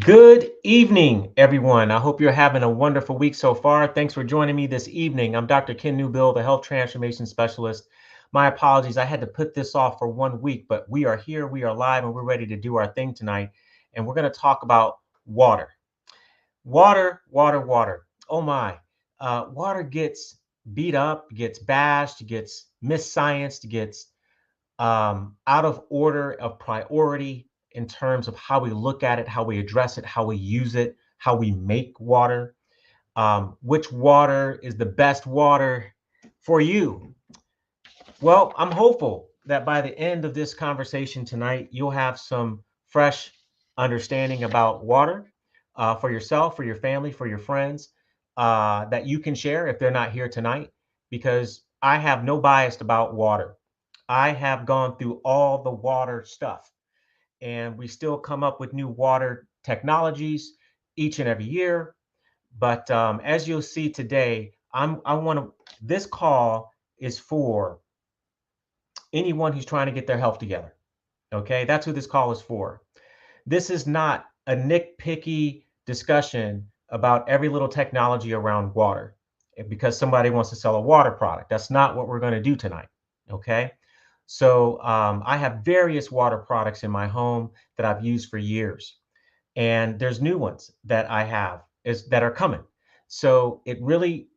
Good evening, everyone. I hope you're having a wonderful week so far. Thanks for joining me this evening. I'm Dr. Ken Newbill, the Health Transformation Specialist. My apologies, I had to put this off for 1 week, but we are here, we are live, and we're ready to do our thing tonight. And we're going to talk about water. Water, water, water. Oh my. Water gets beat up, gets bashed, gets misscienced, gets out of order of priority in terms of how we look at it, how we address it, how we use it, how we make water, which water is the best water for you. Well, I'm hopeful that by the end of this conversation tonight, you'll have some fresh understanding about water for yourself, for your family, for your friends that you can share if they're not here tonight, because I have no bias about water. I have gone through all the water stuff, and we still come up with new water technologies each and every year. But as you'll see today, I want to. This call is for anyone who's trying to get their health together. Okay, that's who this call is for. This is not a nitpicky discussion about every little technology around water because somebody wants to sell a water product. That's not what we're going to do tonight. Okay. So I have various water products in my home that I've used for years, and there's new ones that I have is that are coming. So it really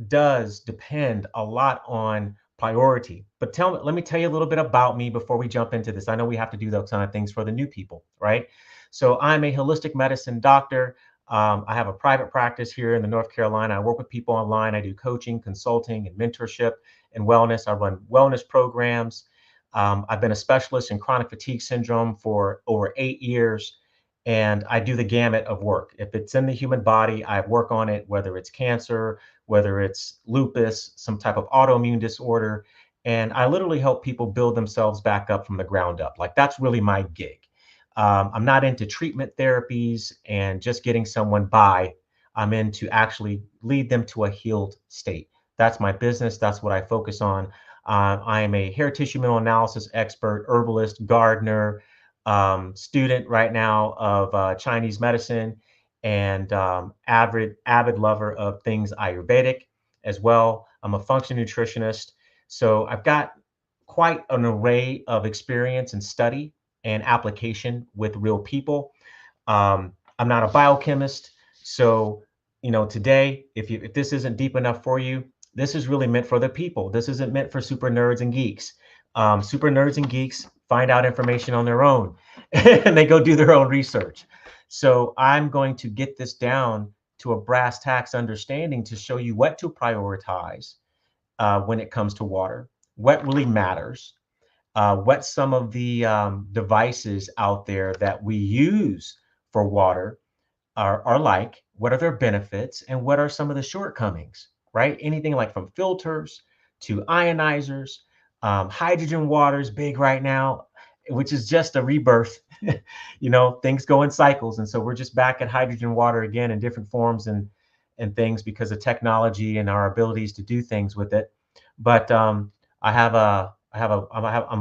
does depend a lot on priority. But let me tell you a little bit about me before we jump into this. I know we have to do those kind of things for the new people, right? So I'm a holistic medicine doctor. I have a private practice here in the North Carolina. I work with people online. I do coaching, consulting, and mentorship and wellness. I run wellness programs. I've been a specialist in chronic fatigue syndrome for over 8 years, and I do the gamut of work. If it's in the human body, I work on it, whether it's cancer, whether it's lupus, some type of autoimmune disorder. And I literally help people build themselves back up from the ground up. Like that's really my gig. I'm not into treatment therapies and just getting someone by. I'm into actually lead them to a healed state. That's my business. That's what I focus on. I am a hair tissue mineral analysis expert, herbalist, gardener, student right now of Chinese medicine, and avid lover of things Ayurvedic as well. I'm a functional nutritionist, so I've got quite an array of experience and study and application with real people. I'm not a biochemist, so today, if this isn't deep enough for you, this is really meant for the people. This isn't meant for super nerds and geeks. Super nerds and geeks find out information on their own and they go do their own research. So I'm going to get this down to a brass tacks understanding to show you what to prioritize when it comes to water, what really matters, what some of the devices out there that we use for water are like, what are their benefits, and what are some of the shortcomings, right? Anything like from filters to ionizers, hydrogen water is big right now, which is just a rebirth. Things go in cycles. And so we're just back at hydrogen water again in different forms and things because of technology and our abilities to do things with it. But I'm a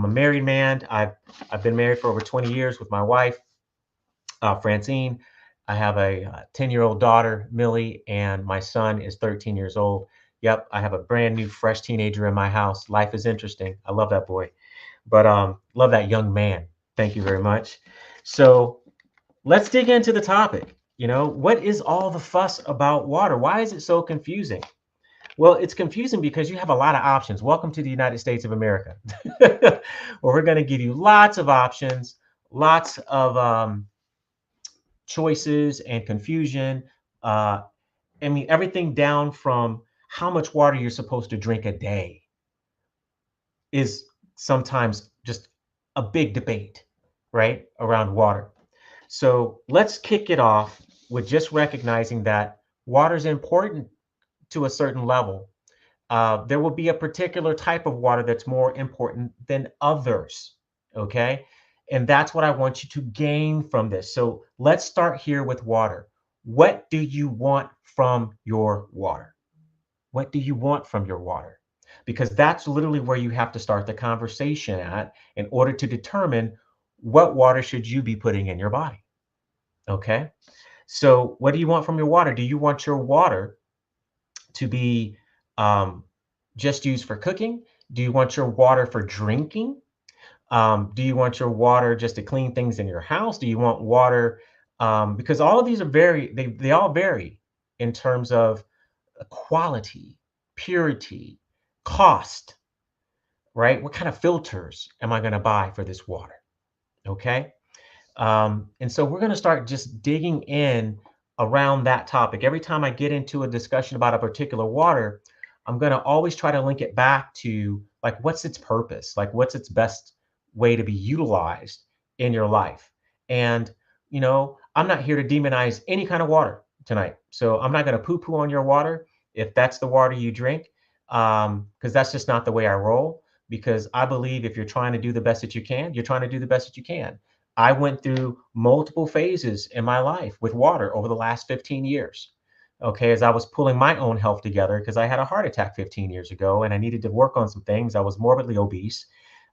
married man. I've been married for over 20 years with my wife, Francine. I have a 10-year-old daughter, Millie, and my son is 13 years old. Yep, I have a brand new, fresh teenager in my house. Life is interesting. I love that boy, but love that young man. Thank you very much. So let's dig into the topic. What is all the fuss about water? Why is it so confusing? Well, it's confusing because you have a lot of options. Welcome to the United States of America, where we're going to give you lots of options, lots of choices and confusion. Uh, I mean, everything down from how much water you're supposed to drink a day is sometimes just a big debate, right, around water. So let's kick it off with just recognizing that water is important to a certain level. There will be a particular type of water that's more important than others. Okay. And that's what I want you to gain from this. So let's start here with water. What do you want from your water? What do you want from your water? Because that's literally where you have to start the conversation at in order to determine what water should you be putting in your body. Okay. So what do you want from your water? Do you want your water to be um, just used for cooking? Do you want your water for drinking? Do you want your water just to clean things in your house? Do you want water? Because all of these are they all vary in terms of quality, purity, cost, right? What kind of filters am I going to buy for this water? Okay. And so we're going to start just digging in around that topic. Every time I get into a discussion about a particular water, I'm going to always try to link it back to like what's its purpose, like what's its best way to be utilized in your life. And, I'm not here to demonize any kind of water tonight. So I'm not going to poo poo on your water if that's the water you drink, because that's just not the way I roll. Because I believe if you're trying to do the best that you can, you're trying to do the best that you can. I went through multiple phases in my life with water over the last 15 years. Okay, as I was pulling my own health together because I had a heart attack 15 years ago and I needed to work on some things. I was morbidly obese,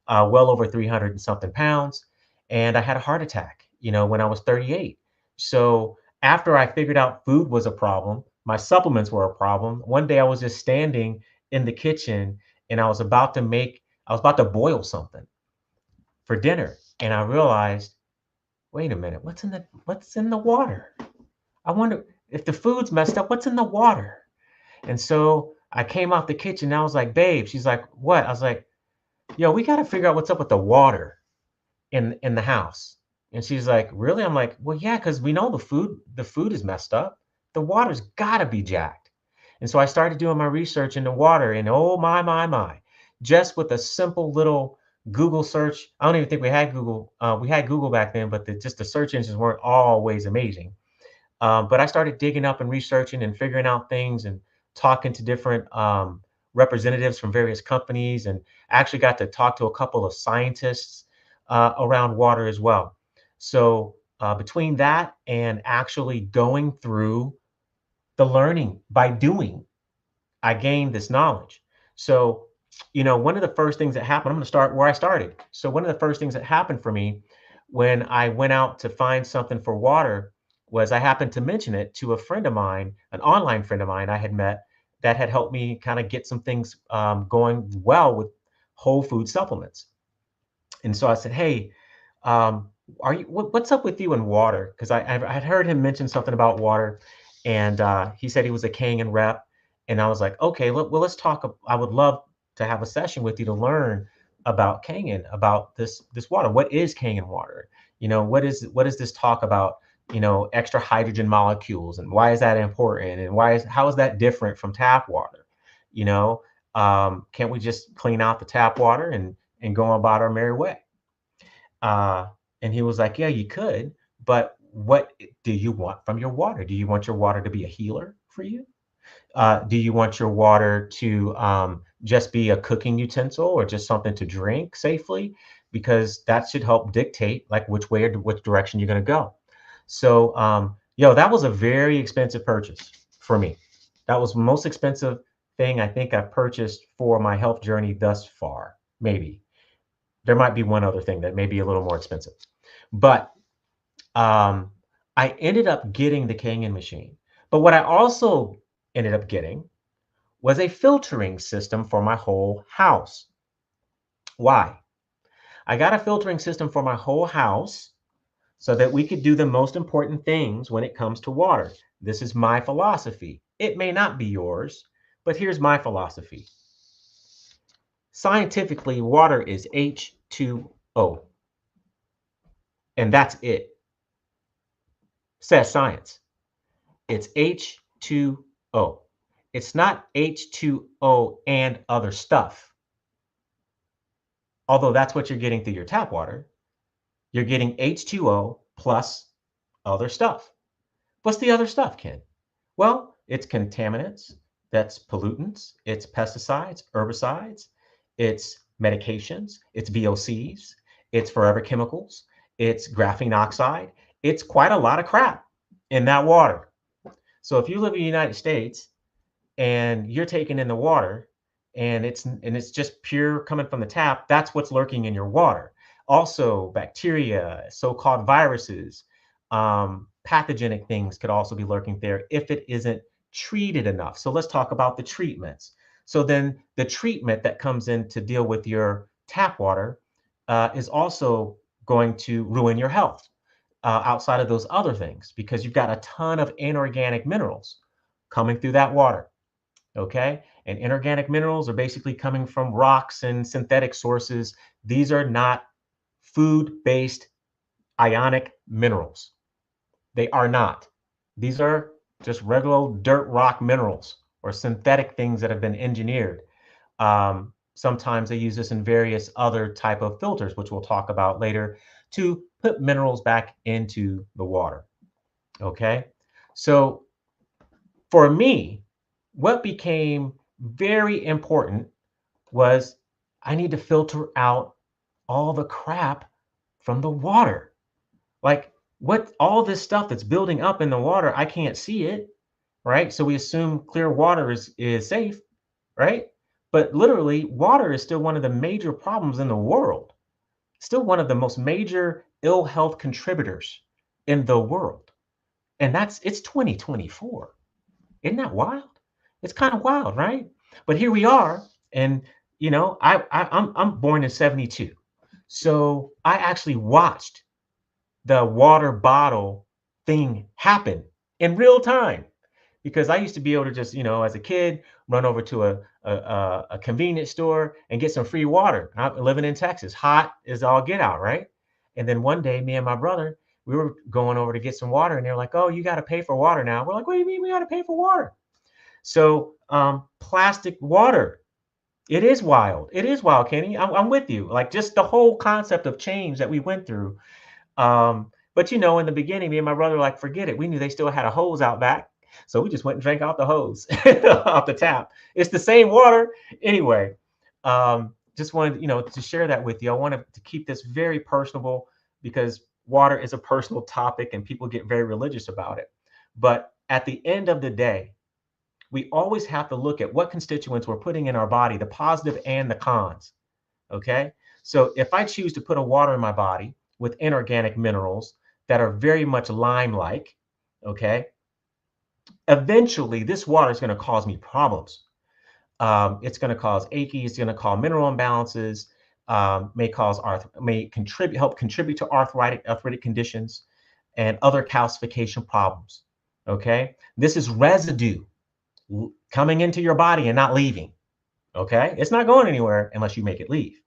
well over 300 and something pounds, and I had a heart attack, when I was 38. So after I figured out food was a problem, my supplements were a problem. One day I was just standing in the kitchen and I was about to boil something for dinner, and I realized, wait a minute, what's in the water? I wonder if the food's messed up, what's in the water? And so I came out the kitchen and I was like, babe, she's like, what? I was like, yo, we got to figure out what's up with the water in the house. And she's like, really? I'm like, well, yeah, because we know the food is messed up. The water's gotta be jacked. And so I started doing my research into water, and oh my, just with a simple little Google search. I don't even think we had Google. We had Google back then, but just the search engines weren't always amazing. But I started digging up and researching and figuring out things and talking to different representatives from various companies, and actually got to talk to a couple of scientists around water as well. So between that and actually going through the learning by doing, I gained this knowledge. So, one of the first things that happened, I'm going to start where I started. So, one of the first things that happened for me when I went out to find something for water was I happened to mention it to a friend of mine, an online friend of mine I had met that had helped me kind of get some things going well with whole food supplements. And so I said, "Hey, what's up with you and water?" Because I had heard him mention something about water, and he said he was a Kangen rep, and I was like, "Okay, well, let's talk. I would love to have a session with you to learn about Kangen, about this water. What is Kangen water? What is this talk about? Extra hydrogen molecules, and why is that important? And how is that different from tap water? You know, can't we just clean out the tap water and go about our merry way?" Uh, and he was like, "Yeah, you could, but what do you want from your water? Do you want your water to be a healer for you? Do you want your water to just be a cooking utensil or just something to drink safely? Because that should help dictate like which way or which direction you're going to go." So, that was a very expensive purchase for me. That was the most expensive thing I think I've purchased for my health journey thus far. Maybe there might be one other thing that may be a little more expensive, but um, I ended up getting the Kangen machine. But what I also ended up getting was a filtering system for my whole house. Why? I got a filtering system for my whole house so that we could do the most important things when it comes to water. This is my philosophy. It may not be yours, but here's my philosophy. Scientifically, water is H2O, and that's it. Says science. It's H2O. It's not H2O and other stuff. Although that's what you're getting through your tap water. You're getting H2O plus other stuff. What's the other stuff, Ken? Well, it's contaminants, that's pollutants, it's pesticides, herbicides, it's medications, it's VOCs, it's forever chemicals, it's graphene oxide. It's quite a lot of crap in that water. So if you live in the United States and you're taking in the water and it's just pure coming from the tap, that's what's lurking in your water. Also, bacteria, so-called viruses, pathogenic things could also be lurking there if it isn't treated enough. So let's talk about the treatments. So then the treatment that comes in to deal with your tap water is also going to ruin your health outside of those other things because you've got a ton of inorganic minerals coming through that water. Okay. And inorganic minerals are basically coming from rocks and synthetic sources. These are not food based ionic minerals. They are not. These are just regular dirt rock minerals or synthetic things that have been engineered. Sometimes they use this in various other type of filters, which we'll talk about later, to put minerals back into the water. Okay. So for me, what became very important was I need to filter out all the crap from the water. Like what all this stuff that's building up in the water, I can't see it, right? So we assume clear water is safe, right? But literally, water is still one of the major problems in the world. Still one of the most major ill health contributors in the world. And it's 2024. Isn't that wild? It's kind of wild, right? But here we are, and I'm born in '72, so I actually watched the water bottle thing happen in real time because I used to be able to just, as a kid, run over to a convenience store and get some free water. I'm living in Texas, hot as all get out, right? And then one day, me and my brother, we were going over to get some water, and they're like, "Oh, you got to pay for water now." We're like, "What do you mean we got to pay for water?" So, plastic water. It is wild. It is wild, Kenny. I'm with you. Like just the whole concept of change that we went through. But in the beginning, me and my brother were like, forget it. We knew they still had a hose out back. So we just went and drank out the hose off the tap. It's the same water. Anyway, just wanted, to share that with you. I wanted to keep this very personable because water is a personal topic and people get very religious about it. But at the end of the day, we always have to look at what constituents we're putting in our body, the positive and the cons. Okay. So if I choose to put a water in my body with inorganic minerals that are very much lime-like, okay, eventually this water is going to cause me problems. It's going to cause achy. It's going to cause mineral imbalances. May help contribute to arthritic conditions and other calcification problems. Okay, this is residue coming into your body and not leaving. Okay, it's not going anywhere unless you make it leave,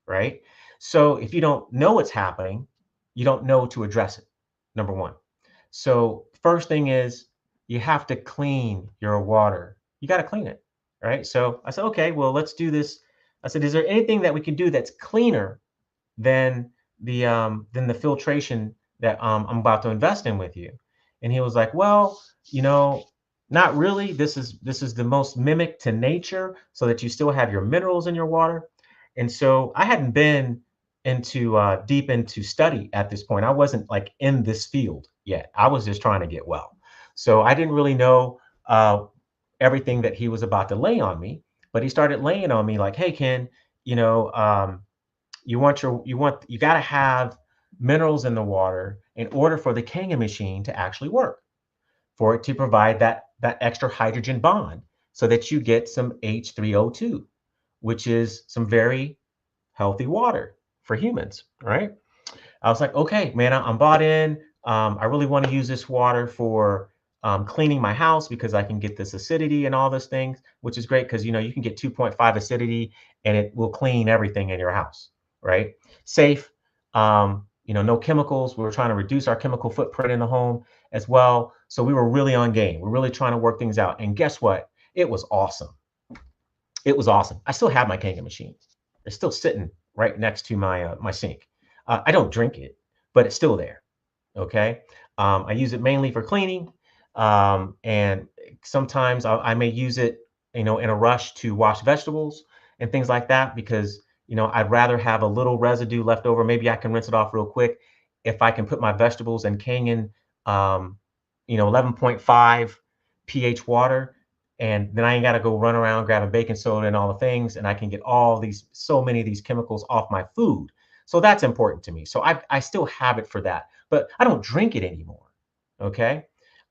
right? So if you don't know what's happening, you don't know to address it. Number one. So first thing is you have to clean your water. You got to clean it, right? So I said, okay, well, let's do this. I said, is there anything that we can do that's cleaner than the filtration that I'm about to invest in with you? And he was like, well, not really. This is the most mimic to nature so that you still have your minerals in your water. And so I hadn't been deep into study at this point. I wasn't like in this field yet. I was just trying to get well. So I didn't really know everything that he was about to lay on me, but he started laying on me like, hey, Ken, you know, um, you got to have minerals in the water in order for the Kangen machine to actually work, for it to provide that extra hydrogen bond so that you get some H3O2, which is some very healthy water for humans, right? I was like, okay, man, I'm bought in. I really want to use this water for cleaning my house because I can get this acidity and all those things, which is great because you can get 2.5 acidity and it will clean everything in your house, right? Safe, no chemicals. We were trying to reduce our chemical footprint in the home as well. So we were really on game. We're really trying to work things out. And guess what? It was awesome. It was awesome. I still have my Kangen machine. It's still sitting right next to my sink. I don't drink it, but it's still there. Okay. I use it mainly for cleaning. And sometimes I may use it, in a rush to wash vegetables and things like that because, I'd rather have a little residue left over. Maybe I can rinse it off real quick. If I can put my vegetables in Kangen, 11.5 pH water, and then I ain't got to go run around grabbing baking soda and all the things, and I can get so many of these chemicals off my food. So that's important to me. So I still have it for that, but I don't drink it anymore. Okay.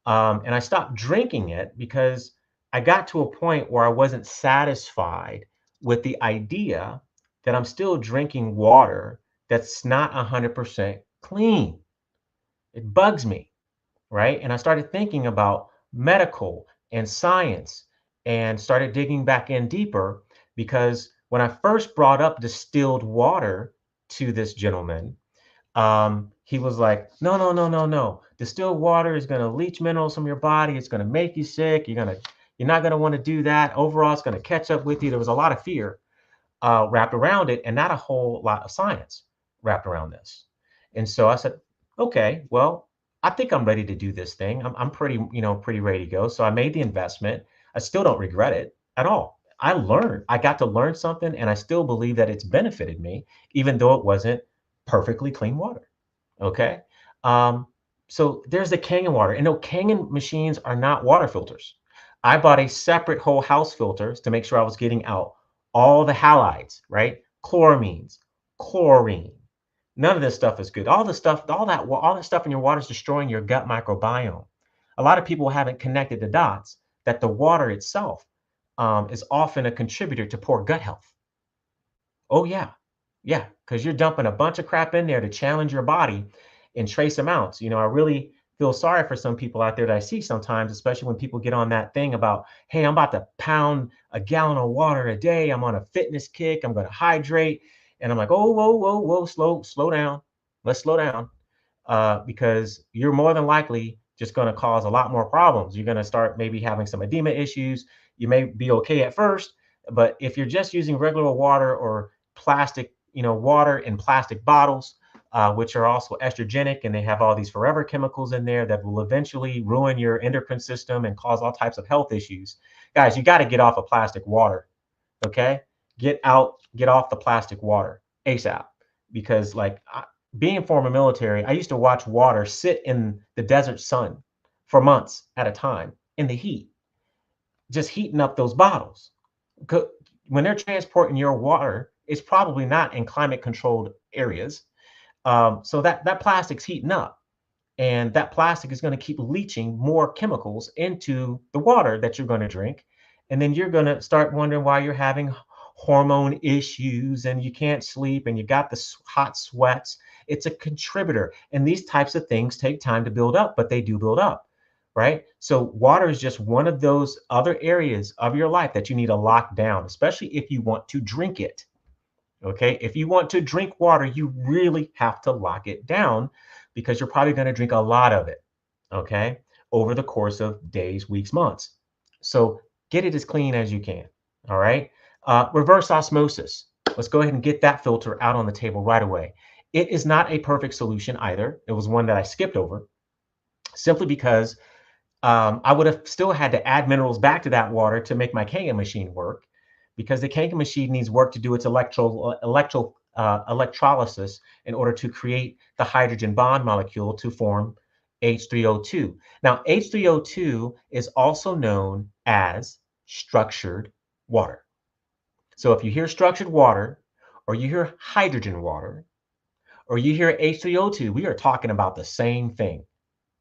And I stopped drinking it because I got to a point where I wasn't satisfied with the idea that I'm still drinking water that's not 100% clean. It bugs me, right? And I started thinking about medical and science and started digging back in deeper because when I first brought up distilled water to this gentleman, he was like, no, no, no, no, no. Distilled water is going to leach minerals from your body. It's going to make you sick. You're not going to want to do that. Overall, it's going to catch up with you. There was a lot of fear wrapped around it and not a whole lot of science wrapped around this. And so I said, okay, well, I think I'm ready to do this thing. I'm pretty, pretty ready to go. So I made the investment. I still don't regret it at all. I got to learn something and I still believe that it's benefited me, even though it wasn't perfectly clean water. Okay. Um, so there's the Kangen water. And no, Kangen machines are not water filters. I bought a separate whole house filters to make sure I was getting out all the halides, right? Chloramines, chlorine. None of this stuff is good. All that stuff in your water is destroying your gut microbiome. A lot of people haven't connected the dots that the water itself is often a contributor to poor gut health. Oh yeah. Yeah, because you're dumping a bunch of crap in there to challenge your body in trace amounts. I really feel sorry for some people out there that I see sometimes, especially when people get on that thing about, hey, I'm about to pound a gallon of water a day. I'm on a fitness kick. I'm going to hydrate. And I'm like, oh, whoa, whoa, whoa, slow down. Let's slow down because you're more than likely just going to cause a lot more problems. You're going to start maybe having some edema issues. You may be okay at first, but if you're just using regular water or plastic, water in plastic bottles, which are also estrogenic and they have all these forever chemicals in there that will eventually ruin your endocrine system and cause all types of health issues. Guys, you got to get off of plastic water. Okay. Get off the plastic water ASAP because being former military, I used to watch water sit in the desert sun for months at a time in the heat, just heating up those bottles. When they're transporting your water, it's probably not in climate controlled areas. So that plastic's heating up and that plastic is going to keep leaching more chemicals into the water that you're going to drink. And then you're going to start wondering why you're having hormone issues and you can't sleep and you got the hot sweats. It's a contributor. And these types of things take time to build up, but they do build up, right? So water is just one of those other areas of your life that you need to lock down, especially if you want to drink it. Okay. If you want to drink water, you really have to lock it down because you're probably going to drink a lot of it. Okay. Over the course of days, weeks, months. So get it as clean as you can. All right. Reverse osmosis. Let's go ahead and get that filter out on the table right away. It is not a perfect solution either. It was one that I skipped over simply because I would have still had to add minerals back to that water to make my Kangen machine work because the Kangen machine needs work to do its electrolysis in order to create the hydrogen bond molecule to form H3O2. Now, H3O2 is also known as structured water. So if you hear structured water, or you hear hydrogen water, or you hear H3O2, we are talking about the same thing.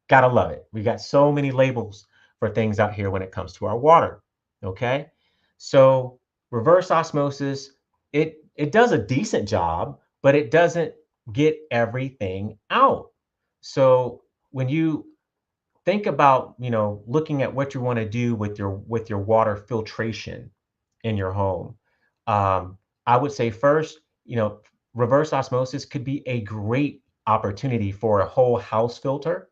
Gotta love it. We got so many labels for things out here when it comes to our water. Okay. So reverse osmosis, it does a decent job, but it doesn't get everything out. So when you think about, looking at what you want to do with your water filtration in your home, I would say first, reverse osmosis could be a great opportunity for a whole house filter.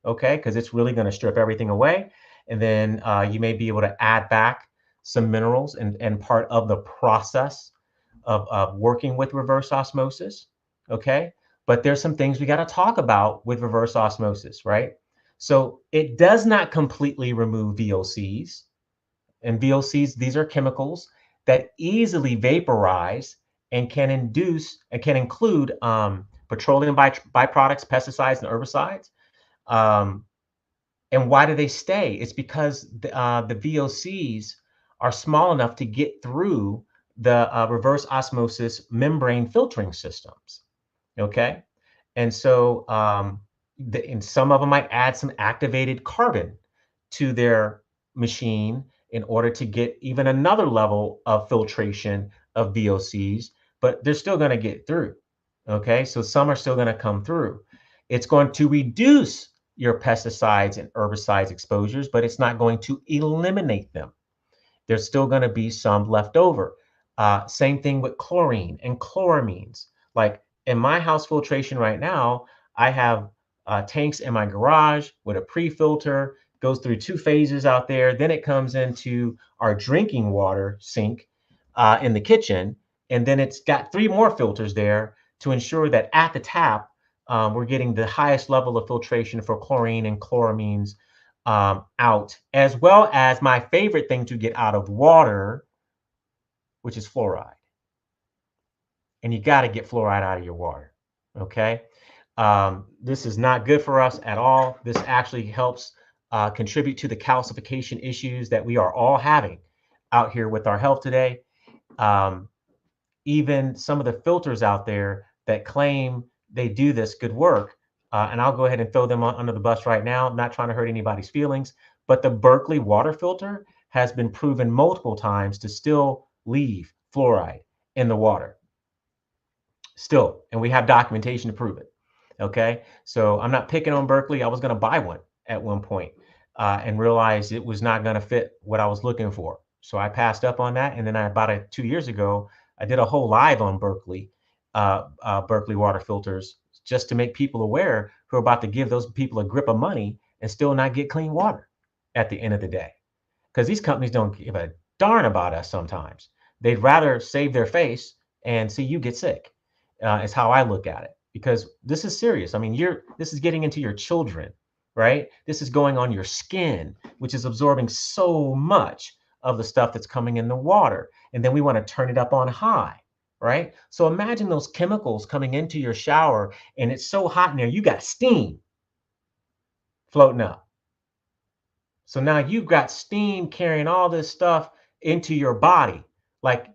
Okay, because it's really going to strip everything away. And then you may be able to add back some minerals and part of the process of working with reverse osmosis. Okay, but there's some things we got to talk about with reverse osmosis, right? So it does not completely remove VOCs. And VOCs, these are chemicals that easily vaporize and can include petroleum byproducts, pesticides, and herbicides. Um, and why do they stay? It's because the VOCs are small enough to get through the reverse osmosis membrane filtering systems. Okay. And so And some of them might add some activated carbon to their machine in order to get even another level of filtration of VOCs, but they're still going to get through. Okay, so some are still going to come through. It's going to reduce your pesticides and herbicides exposures, but it's not going to eliminate them. There's still going to be some left over. Same thing with chlorine and chloramines. Like in my house filtration right now, I have tanks in my garage with a pre-filter, goes through two phases out there. Then it comes into our drinking water sink in the kitchen. And then it's got three more filters there to ensure that at the tap, we're getting the highest level of filtration for chlorine and chloramines out, as well as my favorite thing to get out of water, which is fluoride. And you got to get fluoride out of your water. Okay. This is not good for us at all. This actually helps contribute to the calcification issues that we are all having out here with our health today. Even some of the filters out there that claim they do this good work, and I'll go ahead and throw them under the bus right now. I'm not trying to hurt anybody's feelings, but the Berkeley water filter has been proven multiple times to still leave fluoride in the water. Still, and we have documentation to prove it. Okay, so I'm not picking on Berkeley. I was going to buy one at one point and realized it was not going to fit what I was looking for. So I passed up on that. And then about 2 years ago, I did a whole live on Berkeley, Berkeley water filters, just to make people aware who are about to give those people a grip of money and still not get clean water at the end of the day. Because these companies don't give a darn about us sometimes. They'd rather save their face and see you get sick, is how I look at it. Because this is serious. I mean, this is getting into your children, right? This is going on your skin, which is absorbing so much of the stuff that's coming in the water. And then we want to turn it up on high, right? So imagine those chemicals coming into your shower and it's so hot in there, you got steam floating up. So now you've got steam carrying all this stuff into your body. Like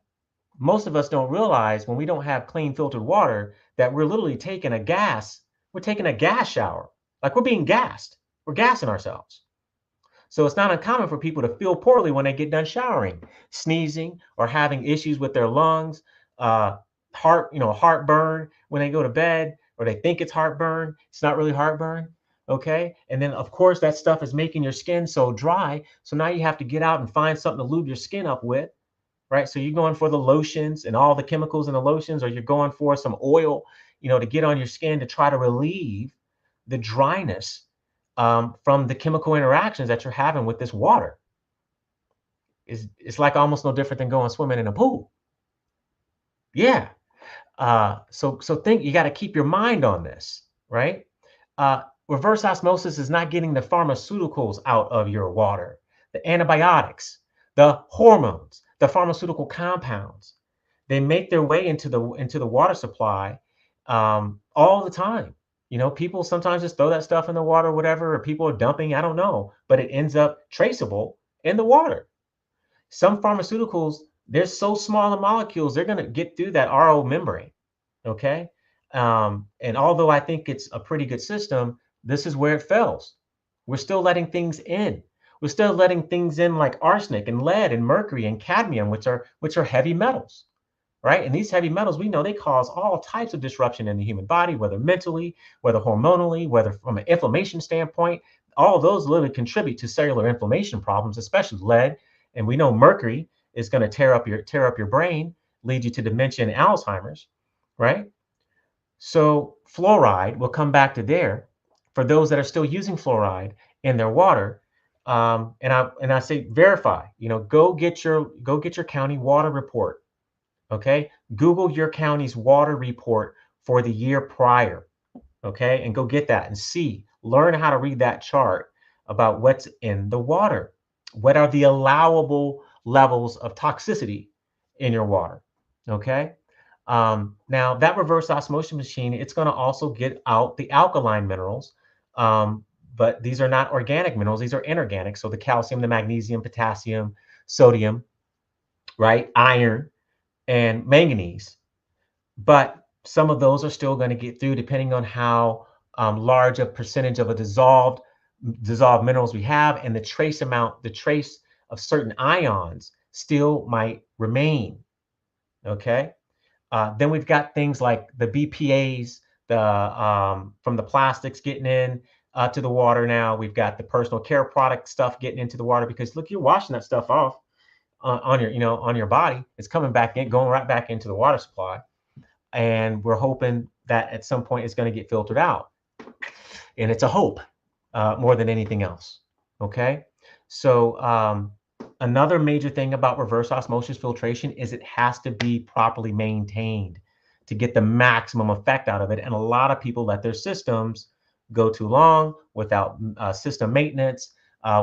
most of us don't realize when we don't have clean filtered water that we're literally taking a gas. We're taking a gas shower. Like we're being gassed. We're gassing ourselves. So it's not uncommon for people to feel poorly when they get done showering, sneezing or having issues with their lungs, heartburn when they go to bed, or they think it's heartburn. It's not really heartburn. Okay. And then of course that stuff is making your skin so dry. So now you have to get out and find something to lube your skin up with. Right. So you're going for the lotions and all the chemicals in the lotions, or you're going for some oil, to get on your skin to try to relieve the dryness from the chemical interactions that you're having with this water. It's like almost no different than going swimming in a pool. Yeah. So think you got to keep your mind on this, right? Reverse osmosis is not getting the pharmaceuticals out of your water, the antibiotics, the hormones, the pharmaceutical compounds. They make their way into the water supply all the time. People sometimes just throw that stuff in the water, whatever, or people are dumping, I don't know, but it ends up traceable in the water. Some pharmaceuticals, they're so small the molecules, they're going to get through that RO membrane. Okay. And although I think it's a pretty good system, this is where it fails. We're still letting things in. We're still letting things in like arsenic and lead and mercury and cadmium, which are heavy metals. Right? And these heavy metals, we know they cause all types of disruption in the human body, whether mentally, whether hormonally, whether from an inflammation standpoint. All of those literally contribute to cellular inflammation problems, especially lead. And we know mercury is going to tear up your brain, lead you to dementia and Alzheimer's, right? So fluoride, we'll come back to there. For those that are still using fluoride in their water, and I say verify. Go get your county water report. Okay, Google your county's water report for the year prior. Okay, and go get that and learn how to read that chart about what's in the water. What are the allowable levels of toxicity in your water? Okay. Now that reverse osmosis machine, it's going to also get out the alkaline minerals, but these are not organic minerals. These are inorganic. So the calcium, the magnesium, potassium, sodium, right? Iron and manganese. But some of those are still going to get through depending on how large a percentage of a dissolved minerals we have, and the trace of certain ions still might remain. Okay. Then we've got things like the BPA's, the from the plastics getting in to the water. Now we've got the personal care product stuff getting into the water, because look, you're washing that stuff off on your, on your body. It's coming back in, going right back into the water supply, and we're hoping that at some point it's going to get filtered out. And it's a hope more than anything else. Okay. So another major thing about reverse osmosis filtration is it has to be properly maintained to get the maximum effect out of it. And a lot of people let their systems go too long without system maintenance,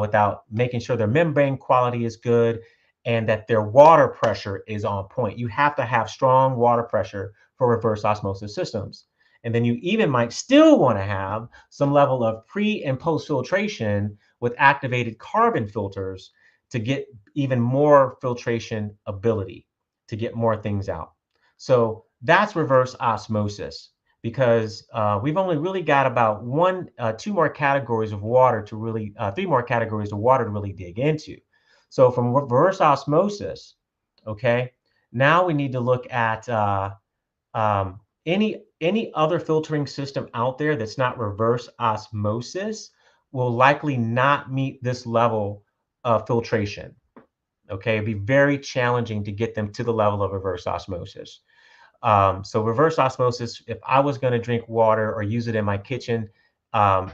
without making sure their membrane quality is good, and that their water pressure is on point. You have to have strong water pressure for reverse osmosis systems. And then you even might still want to have some level of pre and post filtration with activated carbon filters to get even more filtration ability, to get more things out. So that's reverse osmosis, because we've only really got about two more categories of water to really, three more categories of water to really dig into. So from reverse osmosis, okay, now we need to look at any other filtering system out there that's not reverse osmosis will likely not meet this level of filtration. Okay, it'd be very challenging to get them to the level of reverse osmosis. So reverse osmosis, if I was going to drink water or use it in my kitchen, um,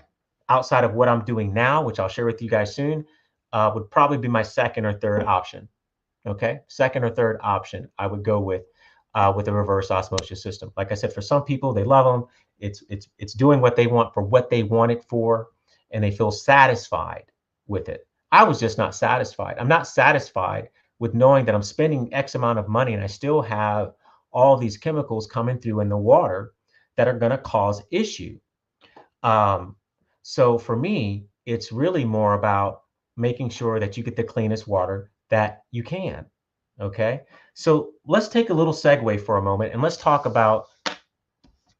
outside of what I'm doing now, which I'll share with you guys soon, would probably be my second or third option. Okay, second or third option I would go with a reverse osmosis system. Like I said, for some people, they love them. It's doing what they want for what they want it for, and they feel satisfied with it. I was just not satisfied. I'm not satisfied with knowing that I'm spending X amount of money and I still have all these chemicals coming through in the water that are going to cause issue. Um, so for me, it's really more about making sure that you get the cleanest water that you can. Okay. So let's take a little segue for a moment and let's talk about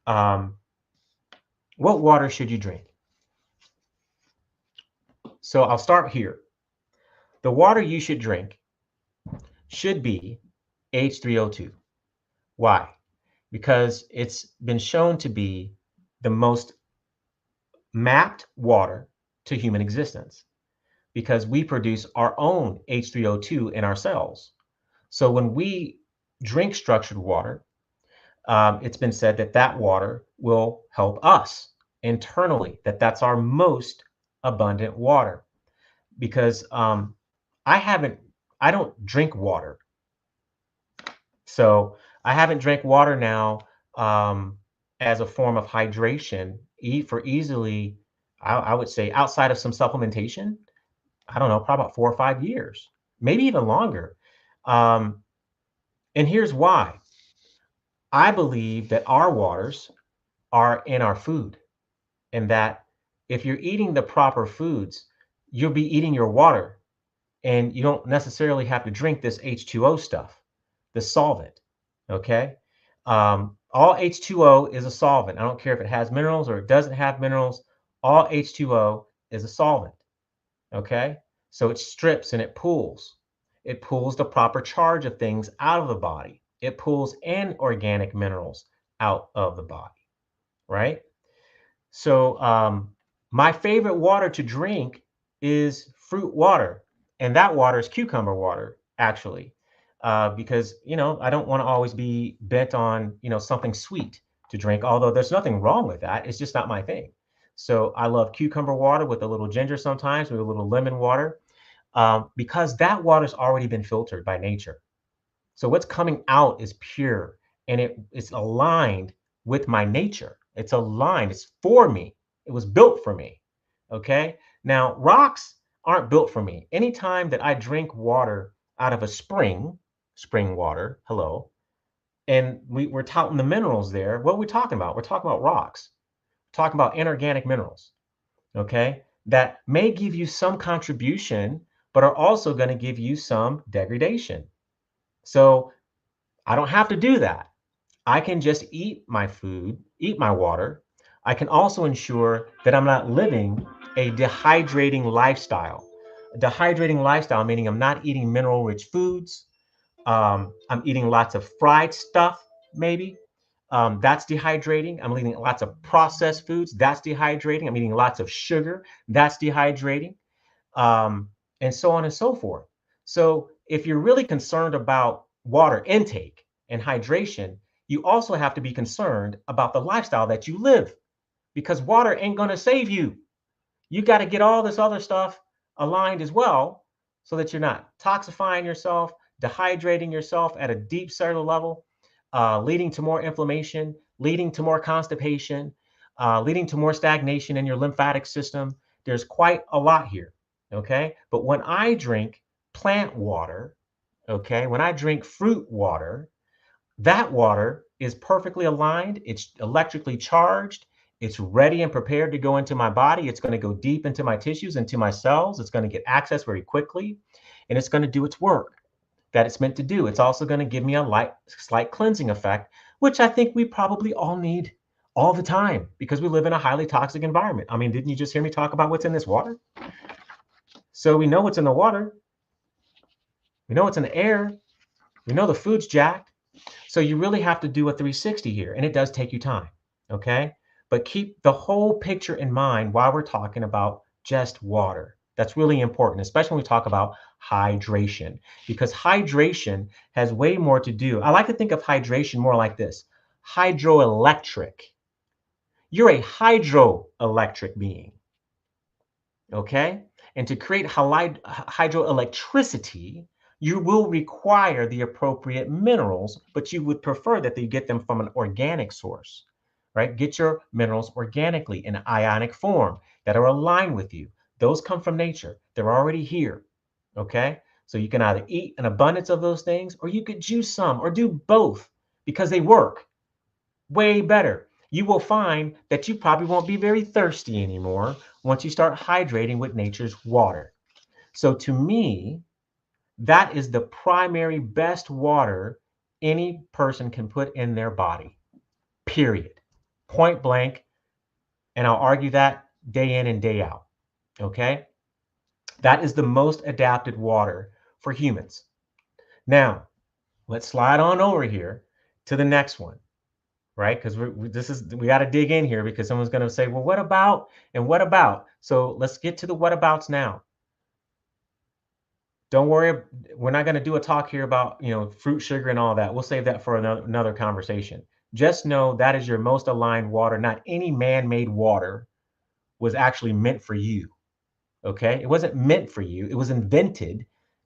um, what water should you drink. So I'll start here. The water you should drink should be H3O2. Why? Because it's been shown to be the most mapped water to human existence, because we produce our own H3O2 in our cells. So when we drink structured water, it's been said that that water will help us internally, that that's our most abundant water. Because I don't drink water. So I haven't drank water now as a form of hydration for easily, I would say, outside of some supplementation, I don't know, probably about 4 or 5 years, maybe even longer. Um, and here's why. I believe that our waters are in our food, and that if you're eating the proper foods, you'll be eating your water, and you don't necessarily have to drink this H2O stuff, the solvent. Okay. All H2O is a solvent. I don't care if it has minerals or it doesn't have minerals. All H2O is a solvent. Okay. So it strips and it pulls. It pulls the proper charge of things out of the body. It pulls inorganic minerals out of the body. Right. So my favorite water to drink is fruit water, and that water is cucumber water, actually, because I don't want to always be bent on something sweet to drink. Although there's nothing wrong with that, it's just not my thing. So I love cucumber water with a little ginger sometimes, with a little lemon water, because that water's already been filtered by nature. So what's coming out is pure, and it's aligned with my nature. It's aligned. It's for me. It was built for me. Okay. Now, rocks aren't built for me. Anytime that I drink water out of a spring water, hello, and we're touting the minerals there, what are we talking about? We're talking about rocks. We're talking about inorganic minerals. Okay. That may give you some contribution, but are also going to give you some degradation. So I don't have to do that. I can just eat my food, eat my water. I can also ensure that I'm not living a dehydrating lifestyle. A dehydrating lifestyle meaning I'm not eating mineral rich foods. I'm eating lots of fried stuff, maybe. That's dehydrating. I'm eating lots of processed foods. That's dehydrating. I'm eating lots of sugar. That's dehydrating. Um, and so on and so forth. So if you're really concerned about water intake and hydration, you also have to be concerned about the lifestyle that you live because water ain't going to save you. You got to get all this other stuff aligned as well so that you're not toxifying yourself, dehydrating yourself at a deep cellular level, leading to more inflammation, leading to more constipation, leading to more stagnation in your lymphatic system. There's quite a lot here. Okay. But when I drink plant water, okay, when I drink fruit water, that water is perfectly aligned. It's electrically charged. It's ready and prepared to go into my body. It's going to go deep into my tissues, into my cells. It's going to get access very quickly, and it's going to do its work that it's meant to do. It's also going to give me a slight cleansing effect, which I think we probably all need all the time because we live in a highly toxic environment. I mean, didn't you just hear me talk about what's in this water? So we know what's in the water. We know what's in the air. We know the food's jacked. So you really have to do a 360 here, and it does take you time, okay? But keep the whole picture in mind while we're talking about just water. That's really important, especially when we talk about hydration, because hydration has way more to do. I like to think of hydration more like this: hydroelectric. You're a hydroelectric being, okay? And to create hydroelectricity, you will require the appropriate minerals, but you would prefer that you get them from an organic source, right? Get your minerals organically in ionic form that are aligned with you. Those come from nature. They're already here, okay? So you can either eat an abundance of those things or you could juice some or do both because they work way better. You will find that you probably won't be very thirsty anymore once you start hydrating with nature's water. So to me, that is the primary best water any person can put in their body, period. Point blank. And I'll argue that day in and day out. Okay. That is the most adapted water for humans. Now, let's slide on over here to the next one, right? Because we got to dig in here because someone's going to say, well, what about and what about? So let's get to the what abouts now. Don't worry, we're not going to do a talk here about fruit, sugar, and all that. We'll save that for another conversation. Just know that is your most aligned water. Not any man-made water was actually meant for you. Okay, it wasn't meant for you. It was invented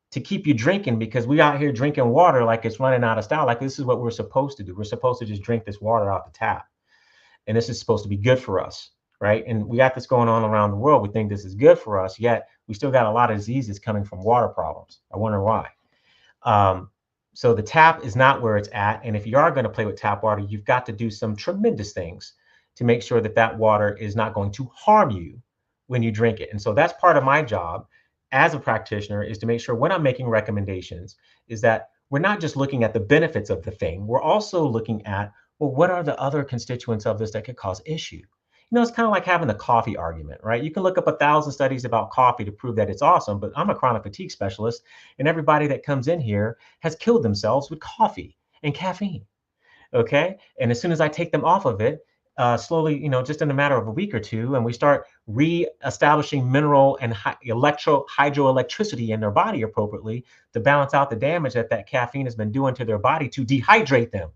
to keep you drinking because we out here drinking water like it's running out of style. Like this is what we're supposed to do. We're supposed to just drink this water out the tap, and this is supposed to be good for us, right? And we got this going on around the world. We think this is good for us, yet we still got a lot of diseases coming from water problems. I wonder why. So the tap is not where it's at. And if you are going to play with tap water, you've got to do some tremendous things to make sure that that water is not going to harm you when you drink it. And so that's part of my job as a practitioner, is to make sure when I'm making recommendations is that we're not just looking at the benefits of the thing. We're also looking at, well, what are the other constituents of this that could cause issue? It's kind of like having the coffee argument, right? You can look up 1,000 studies about coffee to prove that it's awesome, but I'm a chronic fatigue specialist, and everybody that comes in here has killed themselves with coffee and caffeine, okay? And as soon as I take them off of it, slowly, just in a matter of a week or two, and we start re-establishing mineral and hydroelectricity in their body appropriately to balance out the damage that caffeine has been doing to their body to dehydrate them,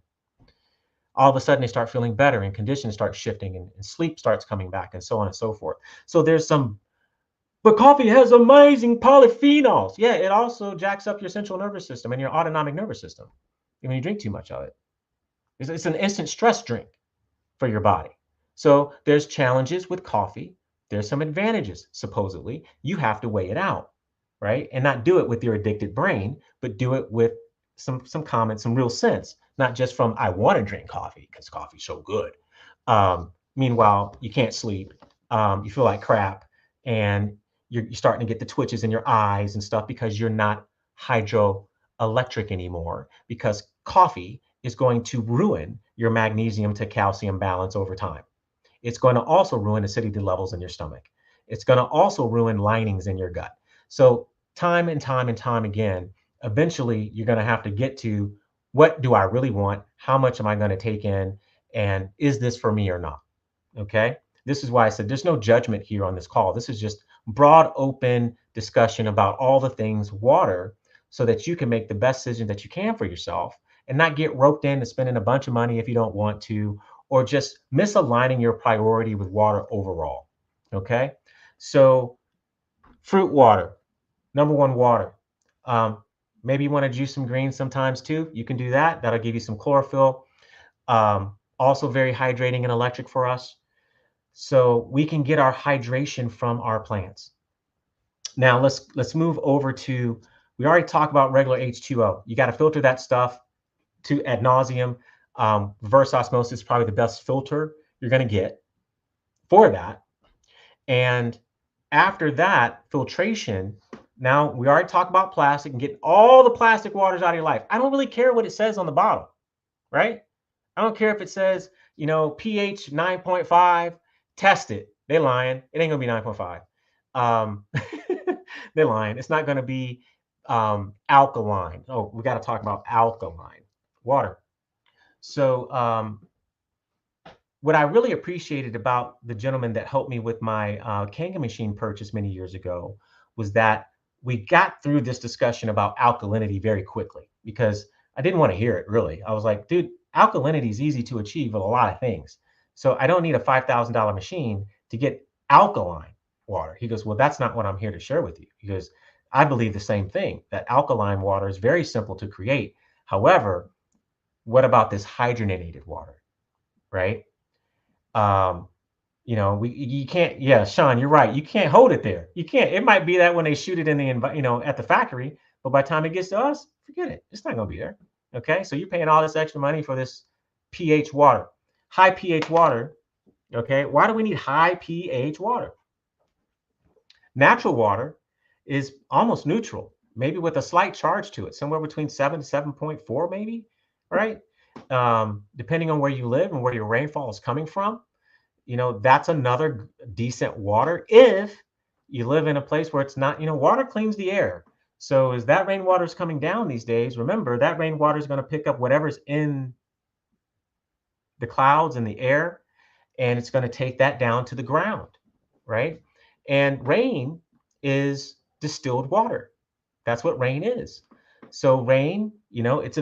all of a sudden they start feeling better and conditions start shifting and sleep starts coming back and so on and so forth. So but coffee has amazing polyphenols. Yeah, it also jacks up your central nervous system and your autonomic nervous system when you drink too much of it. It's an instant stress drink for your body. So there's challenges with coffee. There's some advantages, supposedly. You have to weigh it out, right? And not do it with your addicted brain, but do it with some common, some real sense, not just from, I want to drink coffee because coffee's so good. Meanwhile, you can't sleep. You feel like crap. And you're starting to get the twitches in your eyes and stuff because you're not hydroelectric anymore, because coffee is going to ruin your magnesium to calcium balance over time. It's going to also ruin acidity levels in your stomach. It's going to also ruin linings in your gut. So time and time and time again, eventually you're going to have to get to, what do I really want? How much am I going to take in? And is this for me or not? Okay. This is why I said there's no judgment here on this call. This is just broad, open discussion about all the things water, so that you can make the best decision that you can for yourself and not get roped into spending a bunch of money if you don't want to, or just misaligning your priority with water overall. Okay. So, fruit water, number one, water. Um, Maybe you want to juice some greens sometimes too. You can do that. That'll give you some chlorophyll. Also, very hydrating and electric for us. So we can get our hydration from our plants. Now let's move over to, we already talked about regular H2O. You got to filter that stuff to ad nauseum. Reverse osmosis is probably the best filter you're going to get for that. And after that filtration, now we already talked about plastic and getting all the plastic waters out of your life. I don't really care what it says on the bottle, right? I don't care if it says, pH 9.5, test it. They lying. It ain't gonna be 9.5. Um, they're lying. It's not gonna be alkaline. Oh, we got to talk about alkaline water. So what I really appreciated about the gentleman that helped me with my Kangen machine purchase many years ago was that we got through this discussion about alkalinity very quickly, because I didn't want to hear it really. I was like, dude, alkalinity is easy to achieve with a lot of things. So I don't need a $5,000 machine to get alkaline water. He goes, well, that's not what I'm here to share with you. Because I believe the same thing, that alkaline water is very simple to create. However, what about this hydrogenated water, right? Um, you can't, yeah, Sean, you're right. You can't hold it there. You can't. It might be that when they shoot it in the at the factory, but by the time it gets to us, forget it. It's not gonna be there. Okay. So you're paying all this extra money for this pH water, high pH water. Okay. Why do we need high pH water? Natural water is almost neutral, maybe with a slight charge to it, somewhere between 7 to 7.4, maybe, right? Depending on where you live and where your rainfall is coming from, that's another decent water. If you live in a place where it's not, water cleans the air. So as that rainwater is coming down these days, remember that rainwater is going to pick up whatever's in the clouds and the air, and it's going to take that down to the ground, right? And rain is distilled water. That's what rain is. So rain, it's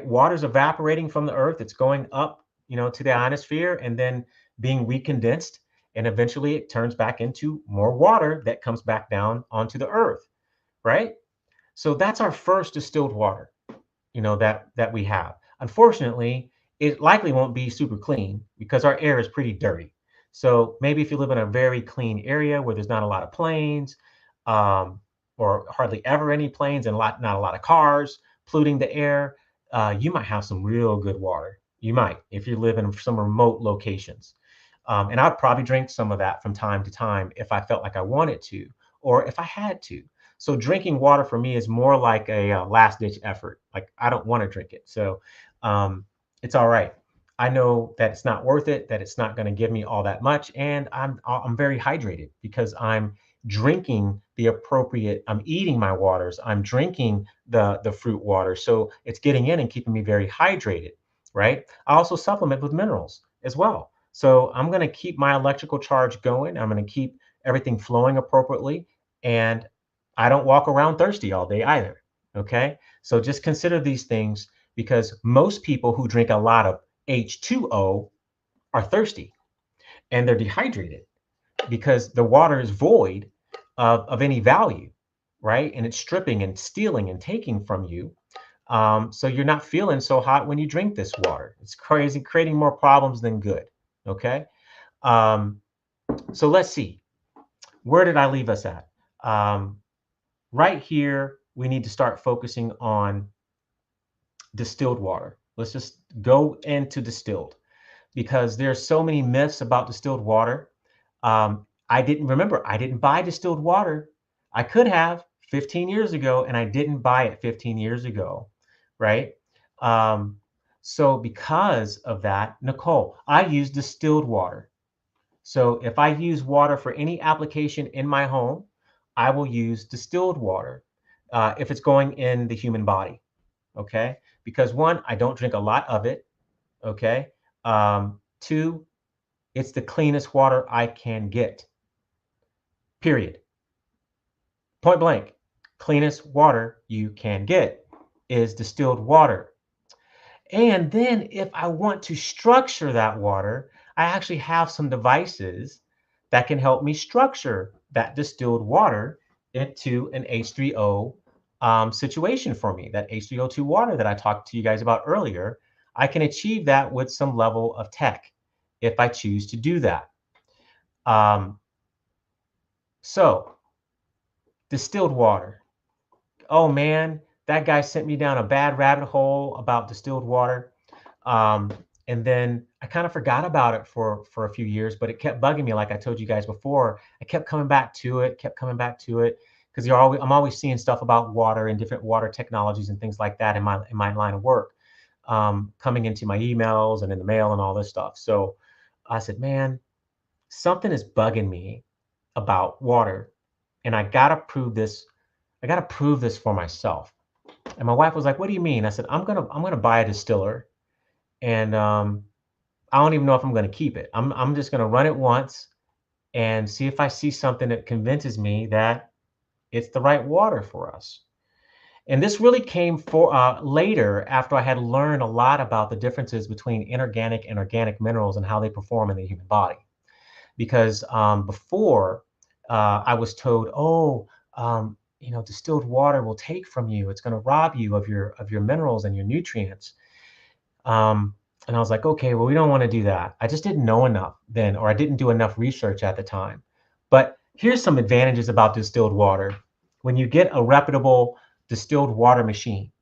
water's evaporating from the earth. It's going up, to the ionosphere and then being recondensed. And eventually it turns back into more water that comes back down onto the earth, right? So that's our first distilled water, that we have. Unfortunately, it likely won't be super clean because our air is pretty dirty. So maybe if you live in a very clean area where there's not a lot of planes, or hardly ever any planes, and not a lot of cars polluting the air, you might have some real good water. You might, if you live in some remote locations. And I'd probably drink some of that from time to time if I felt like I wanted to, or if I had to. So drinking water for me is more like a last ditch effort. Like I don't want to drink it. So it's all right. I know that it's not worth it, that it's not going to give me all that much. And I'm very hydrated because I'm drinking the appropriate, I'm eating my waters, I'm drinking the fruit water. So it's getting in and keeping me very hydrated, right? I also supplement with minerals as well. So I'm going to keep my electrical charge going. I'm going to keep everything flowing appropriately. And I don't walk around thirsty all day either. Okay. So just consider these things, because most people who drink a lot of H2O are thirsty and they're dehydrated because the water is void of any value, right? And it's stripping and stealing and taking from you. So you're not feeling so hot when you drink this water. It's crazy, creating more problems than good. Okay. So let's see. Where did I leave us at? Right here, we need to start focusing on distilled water. Let's just go into distilled, because there's so many myths about distilled water. I didn't buy distilled water. I could have 15 years ago, and I didn't buy it 15 years ago, right? So because of that, Nicole, I use distilled water. So if I use water for any application in my home, I will use distilled water if it's going in the human body. Okay. Because one, I don't drink a lot of it. Okay. Two, it's the cleanest water I can get. Period. Point blank. Cleanest water you can get is distilled water. And then if I want to structure that water, I actually have some devices that can help me structure that distilled water into an H3O situation for me, that H3O2 water that I talked to you guys about earlier. I can achieve that with some level of tech if I choose to do that. Um, so, distilled water. Oh man, that guy sent me down a bad rabbit hole about distilled water. Um, and then I kind of forgot about it for a few years, but it kept bugging me, like I told you guys before. I kept coming back to it, because I'm always seeing stuff about water and different water technologies and things like that in my line of work, coming into my emails and in the mail and all this stuff. So I said, man, something is bugging me about water, and I gotta prove this. I gotta prove this for myself. And my wife was like, "What do you mean?" I said, "I'm gonna buy a distiller, and I don't even know if I'm going to keep it. I'm just going to run it once and see if I see something that convinces me that it's the right water for us." And this really came for later after I had learned a lot about the differences between inorganic and organic minerals and how they perform in the human body. Because before I was told, "Oh, distilled water will take from you. It's going to rob you of your minerals and your nutrients." Um, and I was like, okay, well, we don't want to do that. I just didn't know enough then, or I didn't do enough research at the time. But here's some advantages about distilled water. When you get a reputable distilled water machine,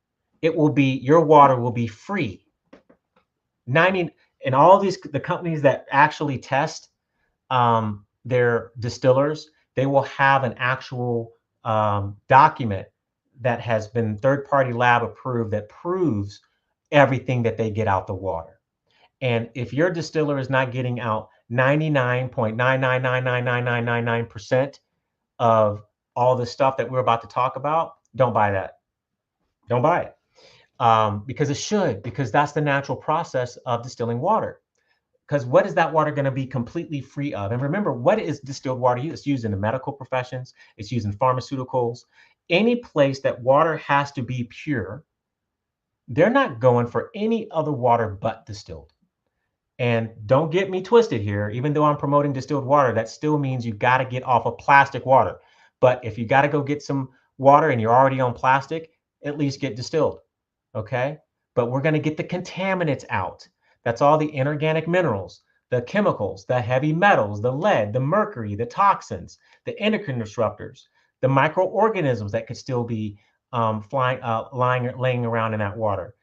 your water will be free. 90 and all these the companies that actually test their distillers, they will have an actual document that has been third-party lab approved that proves everything that they get out the water. And if your distiller is not getting out 99.9999999% of all the stuff that we're about to talk about, don't buy that. Don't buy it. Because it should, because that's the natural process of distilling water. Because what is that water going to be completely free of? And remember, what is distilled water used? It's used in the medical professions. It's used in pharmaceuticals. Any place that water has to be pure, they're not going for any other water but distilled. And don't get me twisted here. Even though I'm promoting distilled water, that still means you got to get off of plastic water. But if you got to go get some water and you're already on plastic, at least get distilled. Okay. But we're going to get the contaminants out. That's all the inorganic minerals, the chemicals, the heavy metals, the lead, the mercury, the toxins, the endocrine disruptors, the microorganisms that could still be laying around in that water.